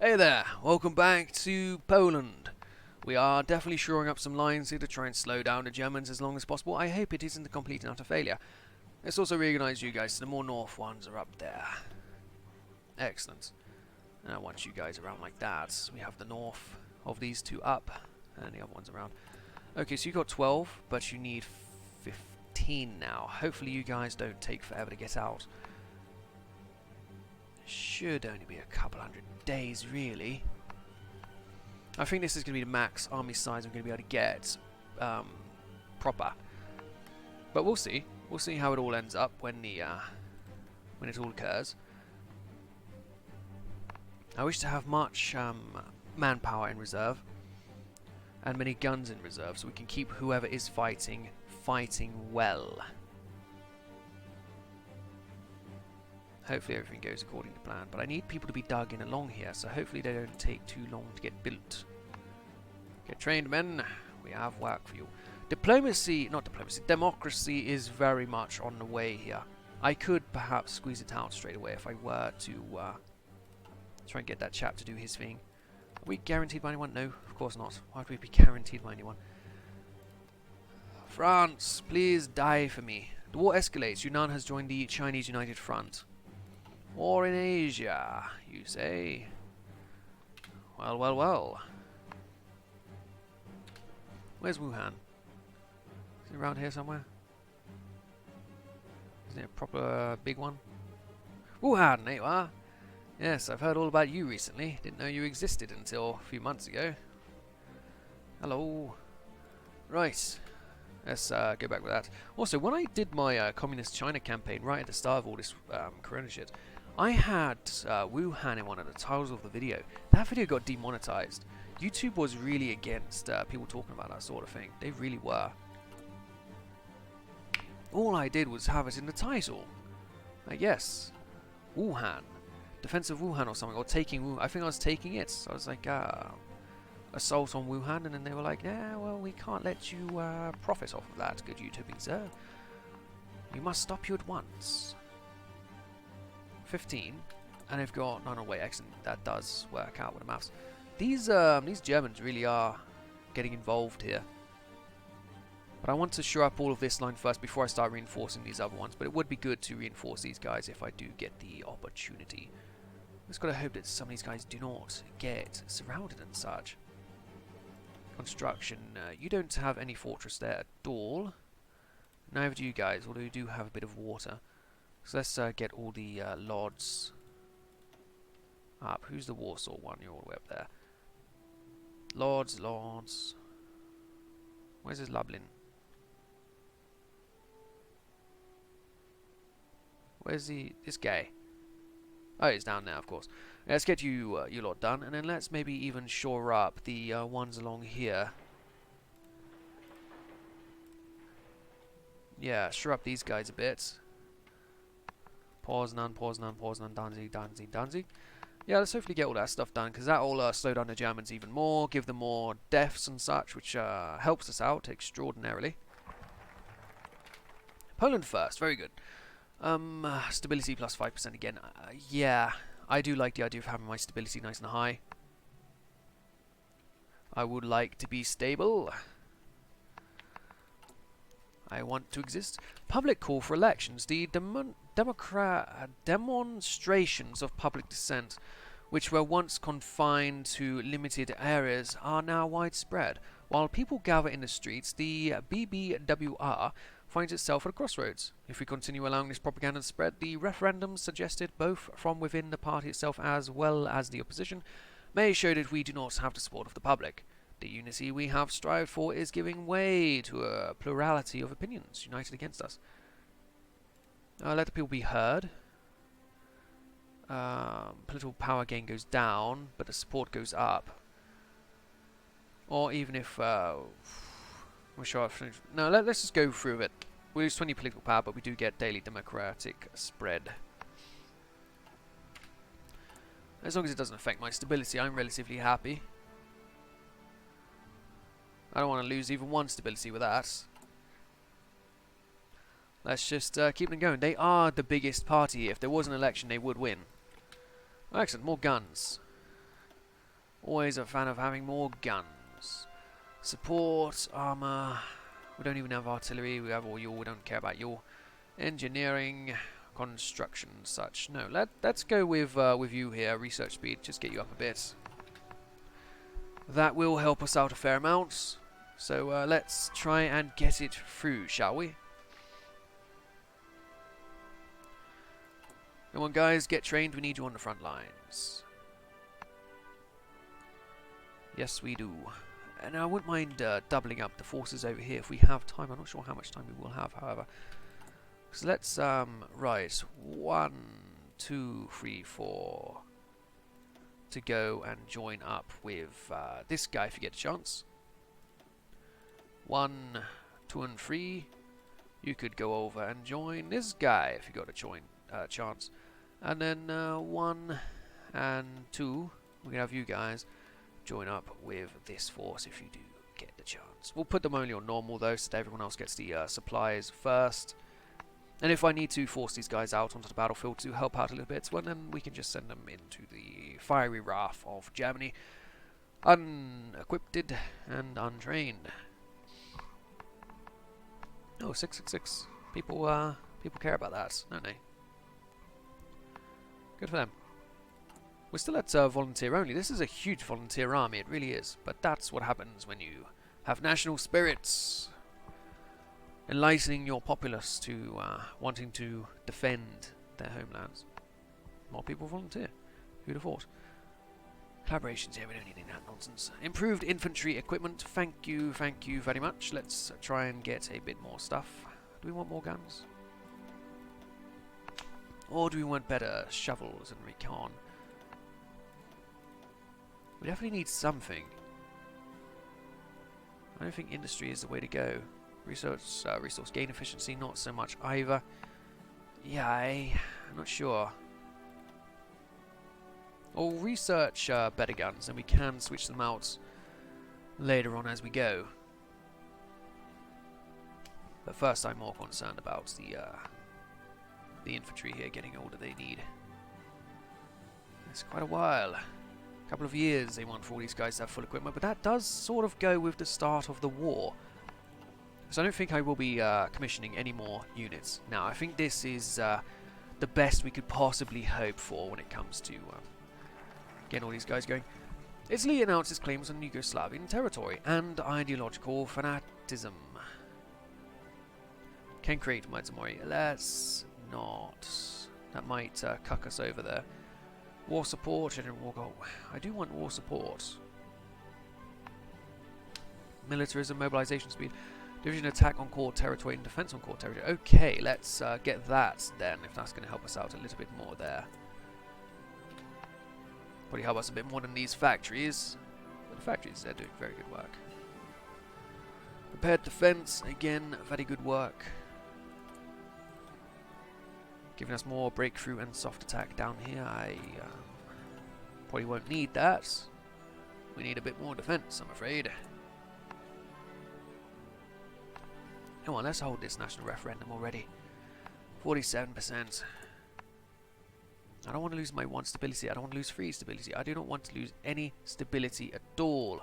Hey there, welcome back to Poland. We are definitely shoring up some lines here to try and slow down the Germans as long as possible. I hope it isn't a complete and utter failure. Let's also reorganize you guys so the more north ones are up there. Excellent. Now once you guys are around like that, we have the north of these two up and the other ones around. Okay, so you got 12, but you need 15 now. Hopefully you guys don't take forever to get out. Should only be a couple hundred days, really. I think this is going to be the max army size I'm going to be able to get proper. But we'll see. We'll see how it all ends up when it all occurs. I wish to have much manpower in reserve and many guns in reserve, so we can keep whoever is fighting well. Hopefully everything goes according to plan, but I need people to be dug in along here, so hopefully they don't take too long to get built. Get trained, men. We have work for you. Democracy is very much on the way here. I could perhaps squeeze it out straight away if I were to try and get that chap to do his thing. Are we guaranteed by anyone? No, of course not. Why would we be guaranteed by anyone? France, please die for me. The war escalates. Yunnan has joined the Chinese United Front. War in Asia, you say? Well, well, well. Where's Wuhan? Is it around here somewhere? Isn't it a proper big one? Wuhan, there you are. Yes, I've heard all about you recently. Didn't know you existed until a few months ago. Hello. Right. Let's go back with that. Also, when I did my Communist China campaign right at the start of all this corona shit, I had Wuhan in one of the titles of the video. That video got demonetized. YouTube was really against people talking about that sort of thing. They really were. All I did was have it in the title. Yes. Wuhan. Defense of Wuhan or something. Or taking Wuhan. I think I was taking it. So I was like, assault on Wuhan. And then they were like, yeah, well, we can't let you profit off of that, good YouTubing, sir. We must stop you at once. 15, and they've got no way. Excellent. That does work out with the maths. These Germans really are getting involved here. But I want to shore up all of this line first before I start reinforcing these other ones. But it would be good to reinforce these guys if I do get the opportunity. Just gotta hope that some of these guys do not get surrounded and such. Construction. You don't have any fortress there at all. Neither do you guys, although you do have a bit of water. So let's get all the Lords up. Who's the Warsaw one? You're all the way up there. Lords. Where's his Lublin? Where's this guy? Oh, he's down there, of course. Let's get you lot done, and then let's maybe even shore up the ones along here. Yeah, shore up these guys a bit. Poznan, Danzig. Yeah, let's hopefully get all that stuff done, because that will slow down the Germans even more, give them more deaths and such, which helps us out extraordinarily. Poland first, very good. Stability plus 5% again. Yeah, I do like the idea of having my stability nice and high. I would like to be stable. I want to exist. Public call for elections. The demonstrations of public dissent, which were once confined to limited areas, are now widespread. While people gather in the streets, the BBWR finds itself at a crossroads. If we continue allowing this propaganda to spread, the referendums suggested both from within the party itself as well as the opposition may show that we do not have the support of the public. The unity we have strived for is giving way to a plurality of opinions united against us. Let the people be heard. Political power gain goes down, but the support goes up. Or even if... no, let's just go through it. We lose 20 political power, but we do get daily democratic spread. As long as it doesn't affect my stability, I'm relatively happy. I don't want to lose even one stability with that. Let's just keep them going. They are the biggest party. If there was an election, they would win. Oh, excellent. More guns. Always a fan of having more guns. Support, armor. We don't even have artillery. We have all your. We don't care about your engineering, construction, such. No, let's go with you here. Research speed, just get you up a bit. That will help us out a fair amount. So let's try and get it through, shall we? Come on, guys, get trained. We need you on the front lines. Yes, we do. And I wouldn't mind doubling up the forces over here if we have time. I'm not sure how much time we will have, however. So let's, right, 1, 2, 3, 4 to go and join up with this guy if you get a chance. 1, 2, and 3. You could go over and join this guy if you got a chance. And then 1 and 2, we can have you guys join up with this force if you do get the chance. We'll put them only on normal though, so that everyone else gets the supplies first. And if I need to force these guys out onto the battlefield to help out a little bit, well then we can just send them into the fiery wrath of Germany, unequipped and untrained. Oh, 666. People care about that, don't they? Good for them. We're still at volunteer only. This is a huge volunteer army, it really is. But that's what happens when you have national spirits. Enlightening your populace to wanting to defend their homelands. More people volunteer. Who'd have thought? Collaborations here, we don't need any of that nonsense. Improved infantry equipment. Thank you very much. Let's try and get a bit more stuff. Do we want more guns? Or do we want better shovels and recon? We definitely need something. I don't think industry is the way to go. Resource gain efficiency, not so much either. Yeah, I'm not sure. We'll research better guns, and we can switch them out later on as we go. But first, I'm more concerned about the infantry here getting all that they need. It's quite a while. A couple of years they want for all these guys to have full equipment, but that does sort of go with the start of the war. So I don't think I will be commissioning any more units. Now, I think this is the best we could possibly hope for when it comes to getting all these guys going. Italy announces claims on Yugoslavian territory and ideological fanaticism. Can create Maizamori. Let's not. That might cuck us over there. War support, general war goal. I do want war support. Militarism, mobilization speed. Division attack on core territory and defense on core territory. Okay, let's get that then, if that's going to help us out a little bit more there. Probably help us a bit more than these factories. But the factories, they're doing very good work. Prepared defense, again, very good work. Giving us more breakthrough and soft attack down here. I probably won't need that. We need a bit more defense, I'm afraid. Come on, let's hold this national referendum already. 47%. I don't want to lose my 1 stability. I don't want to lose 3 stability. I do not want to lose any stability at all.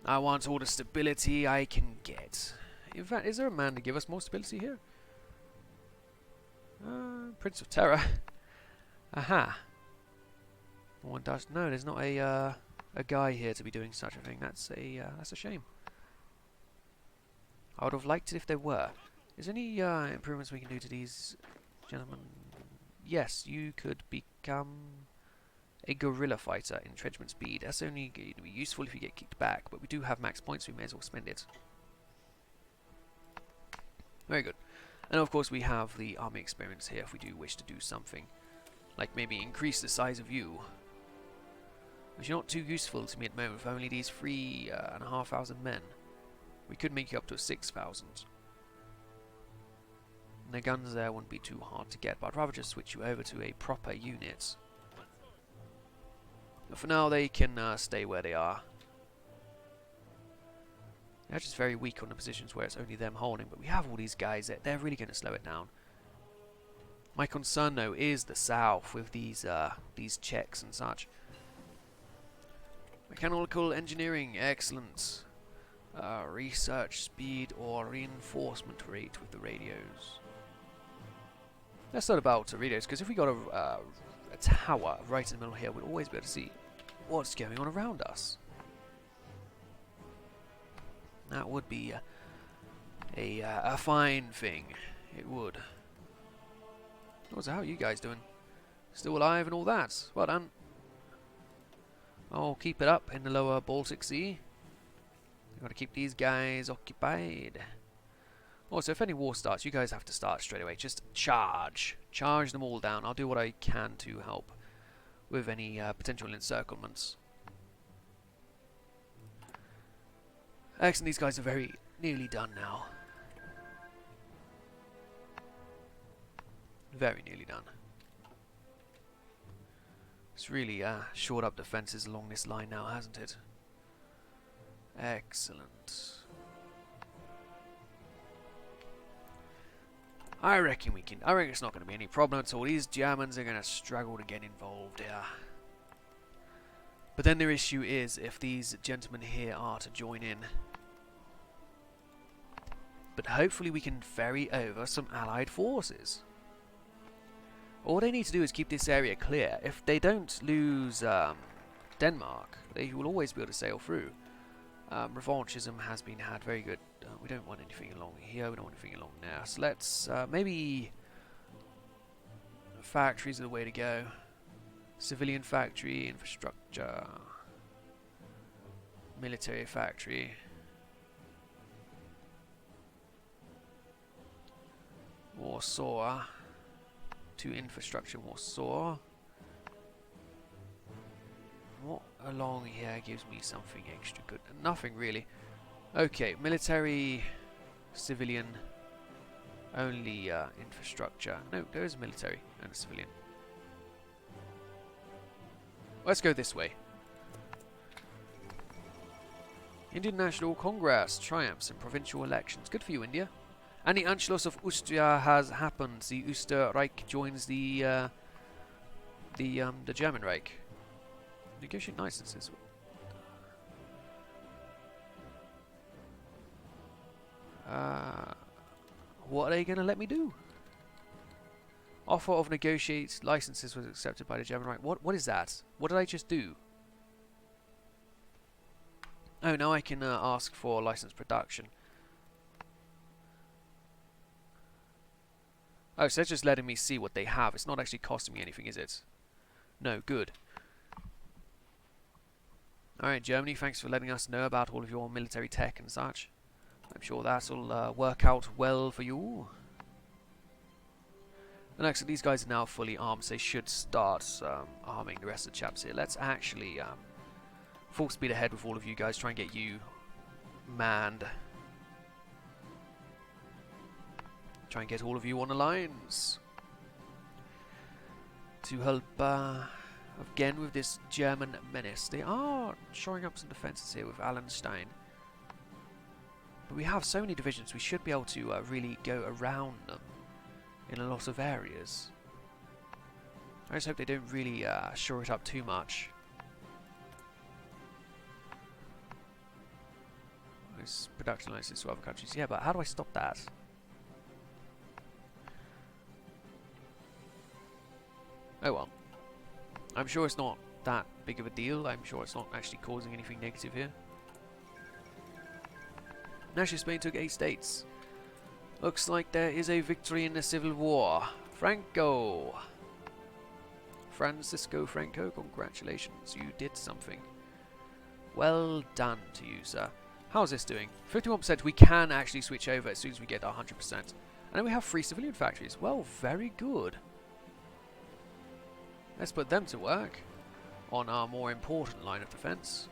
I want all the stability I can get. In fact, is there a man to give us more stability here? Prince of Terror. Aha. One does. No, there's not a guy here to be doing such a thing. That's a shame. I would have liked it if there were. Is there any improvements we can do to these gentlemen? Yes, you could become a guerrilla fighter. Entrenchment speed. That's only going to be useful if you get kicked back, but we do have max points, so we may as well spend it. Very good. And of course we have the army experience here if we do wish to do something. Like maybe increase the size of you. Which is not too useful to me at the moment with only these 3,500 men. We could make you up to 6,000. The guns there wouldn't be too hard to get, but I'd rather just switch you over to a proper unit. But for now they can stay where they are. They're just very weak on the positions where it's only them holding, but we have all these guys that they're really going to slow it down. My concern though is the south with these Czechs and such. Mechanical engineering, excellent. Research speed or reinforcement rate with the radios. Let's start about radios, because if we got a tower right in the middle here, we'll always be able to see what's going on around us. That would be a fine thing. It would. So how are you guys doing? Still alive and all that? Well done. I'll keep it up in the lower Baltic Sea. We've got to keep these guys occupied. Also, if any war starts, you guys have to start straight away. Just charge. Charge them all down. I'll do what I can to help with any potential encirclements. Excellent. These guys are very nearly done now. Very nearly done. It's really shored up defences along this line now, hasn't it? Excellent. I reckon it's not going to be any problem at all. These Germans are going to struggle to get involved here. But then their issue is if these gentlemen here are to join in. But hopefully we can ferry over some allied forces. All they need to do is keep this area clear. If they don't lose Denmark, they will always be able to sail through. Revanchism has been had. Very good. We don't want anything along here. We don't want anything along there. So let's maybe factories are the way to go. Civilian factory, infrastructure, military factory. Warsaw to infrastructure. Warsaw. What along here gives me something extra good? Nothing really. Okay, military, civilian, only infrastructure. No, there is a military and a civilian. Let's go this way. Indian National Congress triumphs in provincial elections. Good for you, India. And the Anschluss of Austria has happened. The Österreich joins the German Reich. Negotiate licenses. What are they going to let me do? Offer of negotiate licenses was accepted by the German Reich. What is that? What did I just do? Oh, now I can ask for license production. Oh, so they're just letting me see what they have. It's not actually costing me anything, is it? No, good. Alright, Germany, thanks for letting us know about all of your military tech and such. I'm sure that'll work out well for you. And actually, these guys are now fully armed, so they should start arming the rest of the chaps here. Let's actually full speed ahead with all of you guys, try and get you manned. Try and get all of you on the lines to help again with this German menace. They are shoring up some defences here with Allenstein. But we have so many divisions, we should be able to really go around them in a lot of areas. I just hope they don't really shore it up too much. This production license to other countries. Yeah, but how do I stop that? Oh well. I'm sure it's not that big of a deal. I'm sure it's not actually causing anything negative here. National Spain took 8 states. Looks like there is a victory in the civil war. Francisco, congratulations. You did something. Well done to you, sir. How's this doing? 51%. We can actually switch over as soon as we get our 100%. And then we have 3 civilian factories. Well, very good. Let's put them to work on our more important line of defense.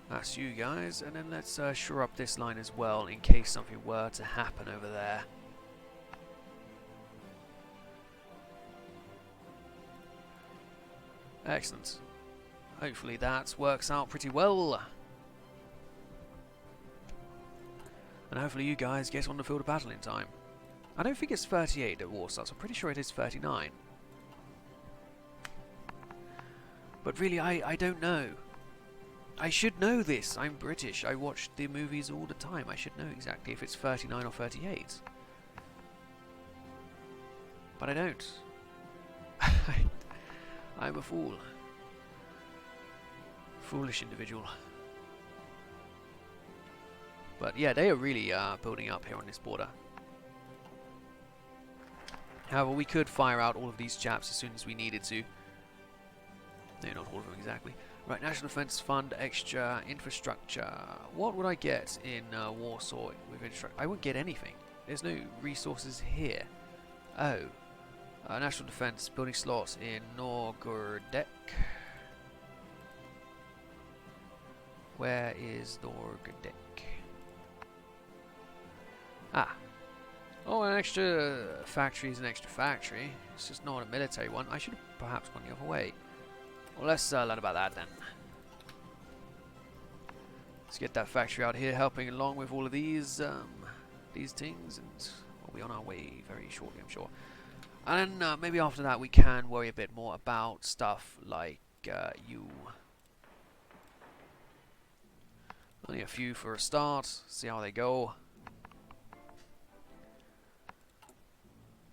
That's you guys, and then let's shore up this line as well in case something were to happen over there. Excellent. Hopefully that works out pretty well. And hopefully you guys get on the field of battle in time. I don't think it's 38 at war starts. I'm pretty sure it is 39. But really, I don't know. I should know this. I'm British. I watch the movies all the time. I should know exactly if it's 39 or 38. But I don't. I'm a fool. Foolish individual. But yeah, they are really building up here on this border. However, we could fire out all of these chaps as soon as we needed to. No, not all of them exactly. Right, National Defense Fund, extra infrastructure. What would I get in Warsaw with infrastructure? I wouldn't get anything. There's no resources here. Oh. National Defense building slots in Norgordek. Where is Norgordek? Ah. Oh, an extra factory is an extra factory. It's just not a military one. I should have perhaps gone the other way. Well, let's learn about that then. Let's get that factory out here, helping along with all of these things, and we'll be on our way very shortly, I'm sure. And then maybe after that we can worry a bit more about stuff like you. Only a few for a start. See how they go.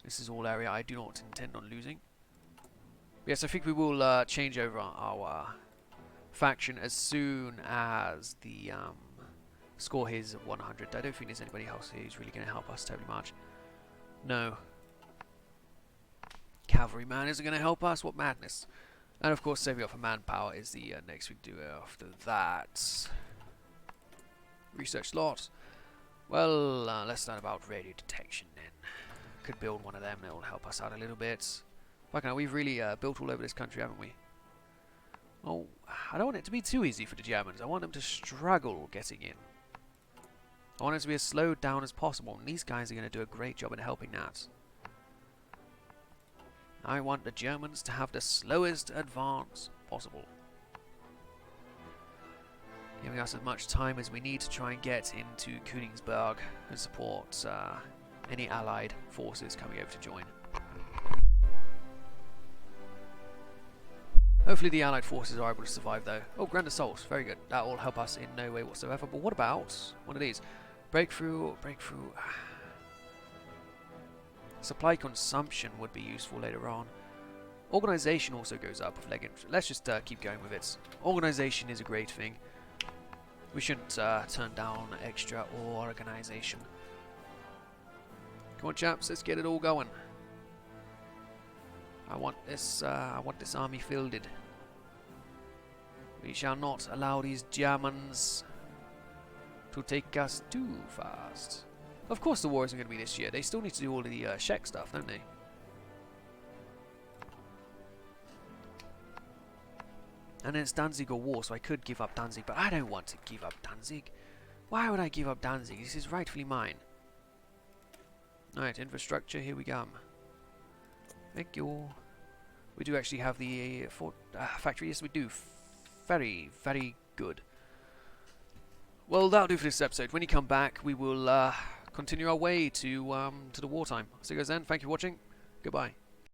This is all area I do not intend on losing. Yes, I think we will change over our faction as soon as the score here is 100. I don't think there's anybody else here who's really going to help us terribly much. No. Cavalryman isn't going to help us? What madness. And of course, saving up for manpower is the next we do after that. Research slot. Well, let's learn about radio detection then. Could build one of them, that will help us out a little bit. Fucking hell, we've really built all over this country, haven't we? Oh, I don't want it to be too easy for the Germans. I want them to struggle getting in. I want it to be as slowed down as possible, and these guys are going to do a great job in helping that. I want the Germans to have the slowest advance possible, giving us as much time as we need to try and get into Königsberg and support any allied forces coming over to join. Hopefully the allied forces are able to survive though. Oh, Grand Assault, very good. That will help us in no way whatsoever. But what about one of these? Breakthrough. Supply consumption would be useful later on. Organisation also goes up with leg infantry. Let's just keep going with it. Organisation is a great thing. We shouldn't turn down extra organisation. Come on, chaps, let's get it all going. I want this army fielded. We shall not allow these Germans to take us too fast. Of course the war isn't going to be this year. They still need to do all the Czech stuff, don't they? And then it's Danzig or war, so I could give up Danzig, but I don't want to give up Danzig. Why would I give up Danzig? This is rightfully mine. Alright, infrastructure, here we come. Thank you. We do actually have the factory. Yes, we do. Very, very good. Well, that'll do for this episode. When you come back, we will continue our way to the wartime. So guys then, thank you for watching. Goodbye.